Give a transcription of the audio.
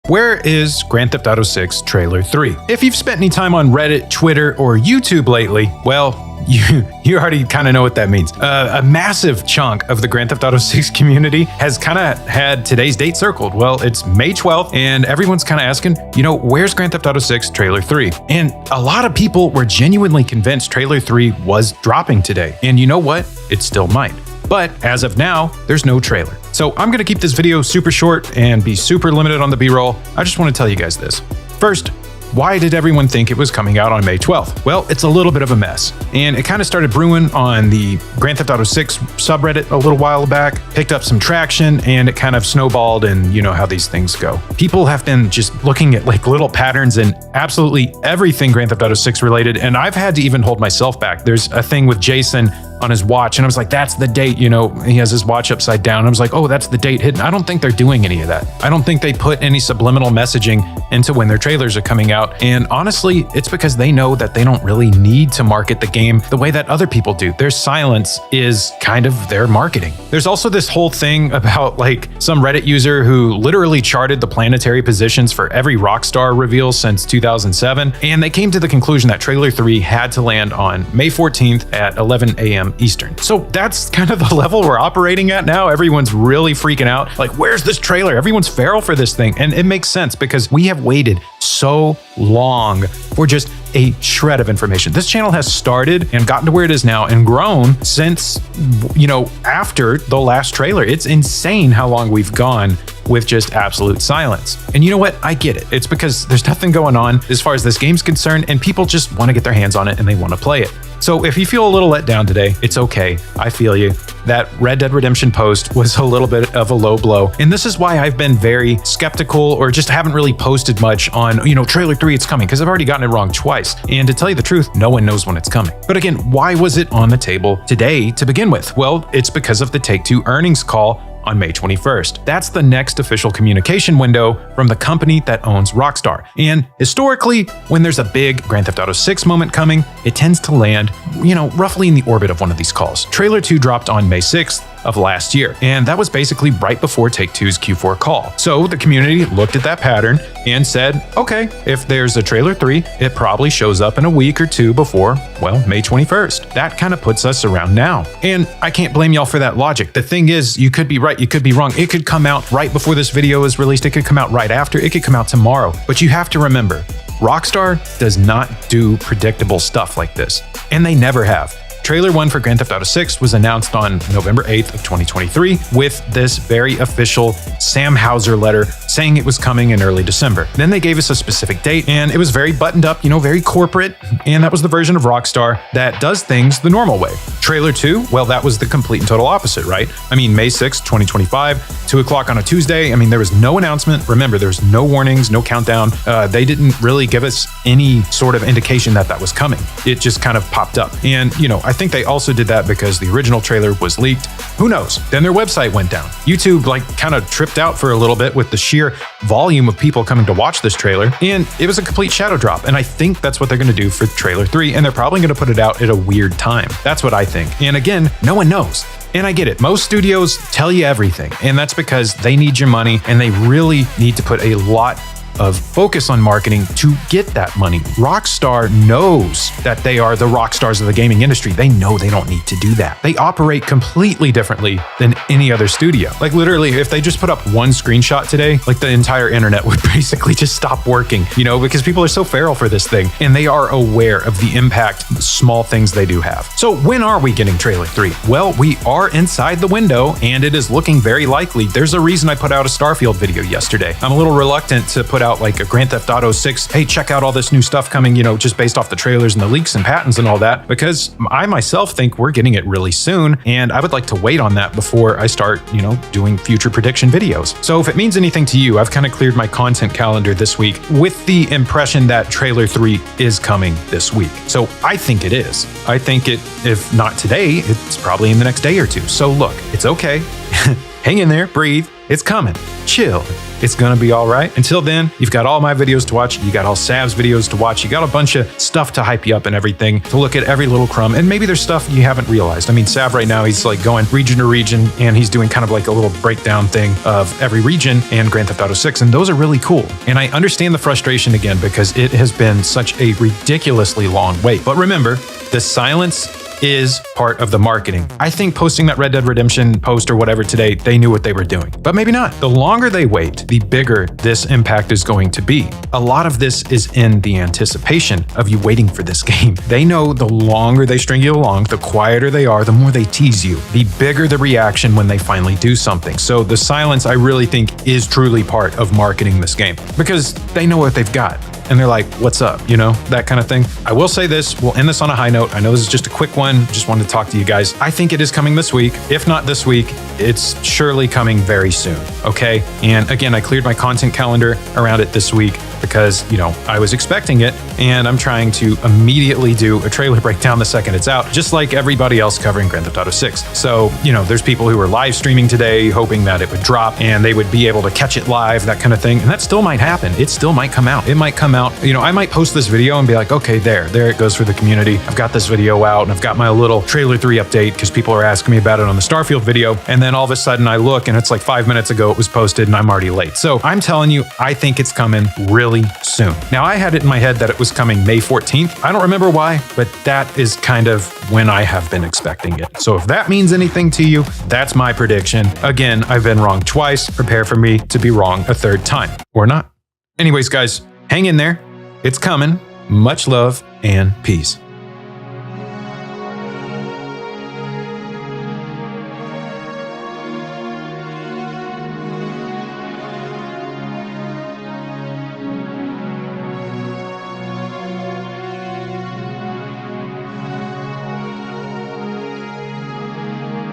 Where is Grand Theft Auto 6 Trailer 3? If you've spent any time on Reddit, Twitter, or YouTube lately, well, you already kind of know what that means. A massive chunk of the Grand Theft Auto 6 community has kind of had today's date circled. Well, it's May 12th, and everyone's kind of asking, where's Grand Theft Auto 6 Trailer 3? And a lot of people were genuinely convinced Trailer 3 was dropping today. And you know what? It still might. But as of now, there's no trailer. So I'm gonna keep this video super short and be super limited on the B-roll. I just want to tell you guys this. First, why did everyone think it was coming out on May 12th? Well, it's a little bit of a mess. And it kind of started brewing on the Grand Theft Auto 6 subreddit a little while back, picked up some traction, and it kind of snowballed, and you know how these things go. People have been just looking at like little patterns in absolutely everything Grand Theft Auto 6 related, and I've had to even hold myself back. There's a thing with Jason on his watch, and I was like, that's the date, he has his watch upside down. I was like, oh, that's the date hidden. I don't think they're doing any of that. I don't think they put any subliminal messaging into when their trailers are coming out. And honestly, it's because they know that they don't really need to market the game the way that other people do. Their silence is kind of their marketing. There's also this whole thing about like some Reddit user who literally charted the planetary positions for every Rockstar reveal since 2007. And they came to the conclusion that Trailer 3 had to land on May 14th at 11 a.m. Eastern. So that's kind of the level we're operating at now. Everyone's really freaking out. Like, where's this trailer? Everyone's feral for this thing. And it makes sense because we have waited so long for just a shred of information. This channel has started and gotten to where it is now and grown since, after the last trailer. It's insane how long we've gone with just absolute silence. And you know what? I get it. It's because there's nothing going on as far as this game's concerned, and people just want to get their hands on it and they want to play it. So if you feel a little let down today, it's okay. I feel you. That Red Dead Redemption post was a little bit of a low blow. And this is why I've been very skeptical or just haven't really posted much on, Trailer 3, it's coming, because I've already gotten it wrong twice. And to tell you the truth, no one knows when it's coming. But again, why was it on the table today to begin with? Well, it's because of the Take-Two earnings call on May 21st. That's the next official communication window from the company that owns Rockstar. And historically, when there's a big Grand Theft Auto 6 moment coming, it tends to land, roughly in the orbit of one of these calls. Trailer 2 dropped on May 6th of last year, and that was basically right before Take-Two's Q4 call. So the community looked at that pattern and said, okay, if there's a Trailer 3, it probably shows up in a week or two before, well, May 21st. That kind of puts us around now. And I can't blame y'all for that logic. The thing is, you could be right, you could be wrong. It could come out right before this video is released. It could come out right after. It could come out tomorrow. But you have to remember, Rockstar does not do predictable stuff like this, and they never have. Trailer 1 for Grand Theft Auto 6 was announced on November 8th of 2023 with this very official Sam Houser letter saying it was coming in early December. Then they gave us a specific date, and it was very buttoned up, very corporate, and that was the version of Rockstar that does things the normal way. Trailer 2, well, that was the complete and total opposite, right? May 6th, 2025, 2 o'clock on a Tuesday. There was no announcement. Remember, there's no warnings, no countdown. They didn't really give us any sort of indication that was coming. It just kind of popped up. And, I think they also did that because the original trailer was leaked. Who knows? Then their website went down. YouTube kind of tripped out for a little bit with the sheer volume of people coming to watch this trailer, and it was a complete shadow drop. And I think that's what they're going to do for Trailer 3, and they're probably going to put it out at a weird time. That's what I think. And again, no one knows. And I get it. Most studios tell you everything, and that's because they need your money, and they really need to put a lot of focus on marketing to get that money. Rockstar knows that they are the rock stars of the gaming industry. They know they don't need to do that. They operate completely differently than any other studio. Like literally, if they just put up one screenshot today, like the entire internet would basically just stop working, because people are so feral for this thing, and they are aware of the impact small things they do have. So when are we getting Trailer 3? Well, we are inside the window, and it is looking very likely. There's a reason I put out a Starfield video yesterday. I'm a little reluctant to put out like a Grand Theft Auto 6, hey, check out all this new stuff coming, just based off the trailers and the leaks and patents and all that, because I myself think we're getting it really soon, and I would like to wait on that before I start, doing future prediction videos. So if it means anything to you, I've kind of cleared my content calendar this week with the impression that Trailer 3 is coming this week. So I think it is. I think it, if not today, it's probably in the next day or two. So look, it's okay. Hang in there, breathe. It's coming. Chill. It's gonna be all right. Until then, you've got all my videos to watch. You got all Sav's videos to watch. You got a bunch of stuff to hype you up and everything, to look at every little crumb. And maybe there's stuff you haven't realized. I mean, Sav right now, he's like going region to region, and he's doing kind of like a little breakdown thing of every region and Grand Theft Auto 6. And those are really cool. And I understand the frustration again, because it has been such a ridiculously long wait. But remember, the silence is part of the marketing. I think posting that Red Dead Redemption post or whatever today, they knew what they were doing. But maybe not. The longer they wait, the bigger this impact is going to be. A lot of this is in the anticipation of you waiting for this game. They know the longer they string you along, the quieter they are, the more they tease you, the bigger the reaction when they finally do something. So the silence, I really think, is truly part of marketing this game, because they know what they've got. And they're like, what's up? You know, that kind of thing. I will say this, we'll end this on a high note. I know this is just a quick one. Just wanted to talk to you guys. I think it is coming this week. If not this week, it's surely coming very soon. Okay. And again, I cleared my content calendar around it this week because, you know, I was expecting it, and I'm trying to immediately do a trailer breakdown the second it's out, just like everybody else covering Grand Theft Auto 6. So, you know, there's people who are live streaming today, hoping that it would drop and they would be able to catch it live, that kind of thing. And that still might happen. It still might come out. It might come out. You know, I might post this video and be like, okay, there it goes for the community. I've got this video out, and I've got my little trailer 3 update because people are asking me about it on the Starfield video. And then all of a sudden I look and it's like 5 minutes ago it was posted and I'm already late. So I'm telling you, I think it's coming really soon. Now, I had it in my head that it was coming May 14th. I don't remember why, but that is kind of when I have been expecting it. So if that means anything to you, that's my prediction. Again, I've been wrong twice. Prepare for me to be wrong a third time, or not. Anyways, guys, hang in there. It's coming. Much love and peace.